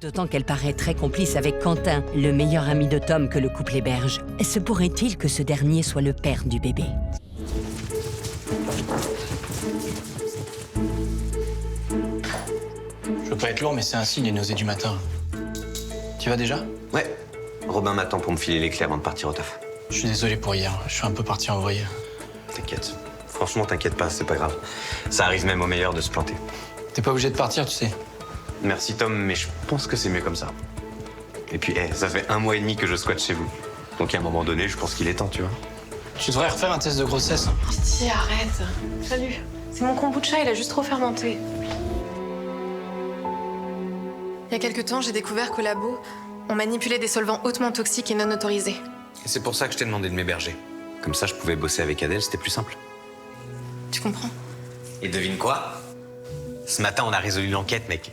D'autant qu'elle paraît très complice avec Quentin, le meilleur ami de Tom que le couple héberge. Se pourrait-il que ce dernier soit le père du bébé? Je veux pas être lourd, mais c'est un signe, les nausées du matin. Tu vas déjà? Ouais. Robin m'attend pour me filer l'éclair avant de partir au taf. Je suis désolé pour hier, je suis un peu parti en vrille. T'inquiète. Franchement, t'inquiète pas, c'est pas grave. Ça arrive même au meilleur de se planter. T'es pas obligé de partir, tu sais. Merci Tom, mais je pense que c'est mieux comme ça. Et puis, ça fait 1 mois et demi que je squatte chez vous. Donc à un moment donné, je pense qu'il est temps, tu vois. Tu devrais refaire un test de grossesse. Hostie, arrête. Salut. C'est mon kombucha, il a juste trop fermenté. Il y a quelques temps, j'ai découvert qu'au labo, on manipulait des solvants hautement toxiques et non autorisés. Et c'est pour ça que je t'ai demandé de m'héberger. Comme ça, je pouvais bosser avec Adèle, c'était plus simple. Tu comprends? Et devine quoi? Ce matin, on a résolu l'enquête, mec.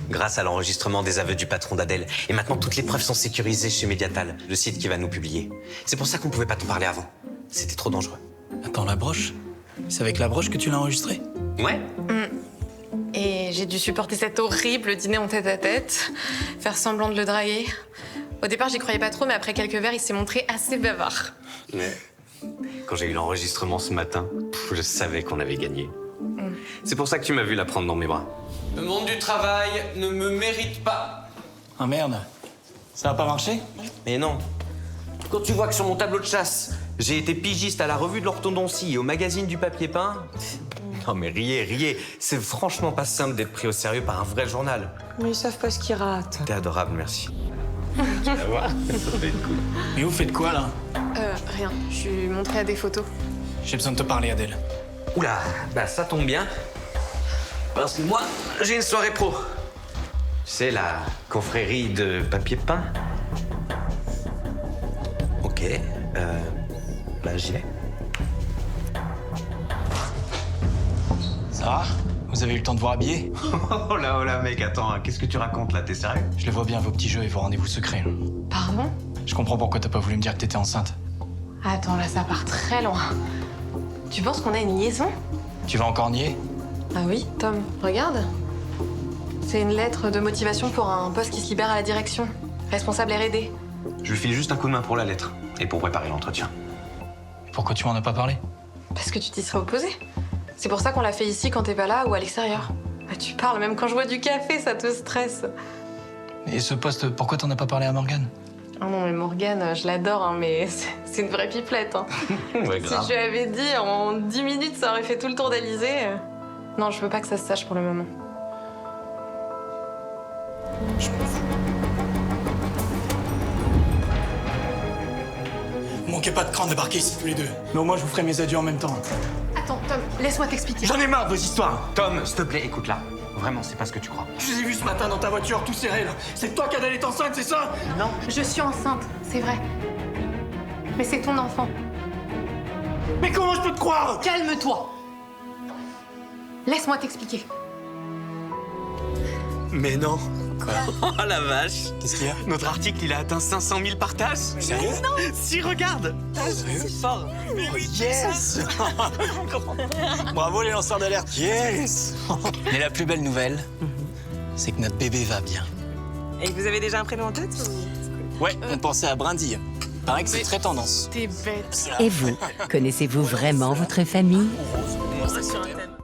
Grâce à l'enregistrement des aveux du patron d'Adèle. Et maintenant, toutes les preuves sont sécurisées chez Mediatal, le site qui va nous publier. C'est pour ça qu'on pouvait pas t'en parler avant. C'était trop dangereux. Attends, la broche? C'est avec la broche que tu l'as enregistré? Ouais. Et j'ai dû supporter cet horrible dîner en tête-à-tête, faire semblant de le draguer. Au départ, j'y croyais pas trop, mais après quelques verres, il s'est montré assez bavard. Mais quand j'ai eu l'enregistrement ce matin, je savais qu'on avait gagné. C'est pour ça que tu m'as vu la prendre dans mes bras. Le monde du travail ne me mérite pas. Ah merde, ça va pas marcher? Mais non. Quand tu vois que sur mon tableau de chasse, j'ai été pigiste à la revue de l'orthodontie et au magazine du papier peint. Non mais riez. C'est franchement pas simple d'être pris au sérieux par un vrai journal. Mais ils savent pas ce qu'ils ratent. T'es adorable, merci. Tu vas voir, ça va être cool. Mais vous faites quoi, là? Rien. Je suis montrée à des photos. J'ai besoin de te parler, Adèle. Oula, bah ça tombe bien. Parce que moi, j'ai une soirée pro. Tu sais, la confrérie de papier peint. Ok, bah j'y vais. Ça va? Vous avez eu le temps de vous rhabiller? Oh là, mec, attends, qu'est-ce que tu racontes là? T'es sérieux? Je les vois bien, vos petits jeux et vos rendez-vous secrets. Pardon? Je comprends pourquoi t'as pas voulu me dire que t'étais enceinte. Attends, là, ça part très loin. Tu penses qu'on a une liaison? Tu vas encore nier? Ah oui, Tom, regarde. C'est une lettre de motivation pour un poste qui se libère à la direction. Responsable R&D. Je lui file juste un coup de main pour la lettre et pour préparer l'entretien. Pourquoi tu m'en as pas parlé? Parce que tu t'y serais opposé. C'est pour ça qu'on l'a fait ici quand t'es pas là ou à l'extérieur. Bah, tu parles, même quand je bois du café, ça te stresse. Et ce poste, pourquoi t'en as pas parlé à Morgane? Ah non, mais Morgane, je l'adore, hein, mais c'est une vraie pipelette. Hein. Ouais, Si je lui avais dit, en 10 minutes, ça aurait fait tout le tour d'Elysée. Non, je veux pas que ça se sache pour le moment. Je m'en fous. Manquez pas de cran de débarquer ici tous les deux. Mais au moins, je vous ferai mes adieux en même temps. Attends, Tom, laisse-moi t'expliquer. J'en ai marre de vos histoires. Tom, s'il te plaît, écoute là. Vraiment, c'est pas ce que tu crois. Je vous ai vu ce matin dans ta voiture, tout serré, là. C'est toi qu'Adèle est enceinte, c'est ça? Non, je suis enceinte, c'est vrai. Mais c'est ton enfant. Mais comment je peux te croire? Calme-toi. Laisse-moi t'expliquer. Mais non. Quoi? Oh la vache. Qu'est-ce qu'il y a? Notre article, il a atteint 500 000 partages. Sérieux? Non. Si, regarde. Sérieux? Fort. Mais oui, yes. Bravo les lanceurs d'alerte. Yes. Mais la plus belle nouvelle, c'est que notre bébé va bien. Et vous avez déjà un prénom en tête Ouais, on pensait à Brindille. Paraît que c'est très tendance. T'es bête. Et vous, connaissez-vous vraiment votre famille? Sur un thème.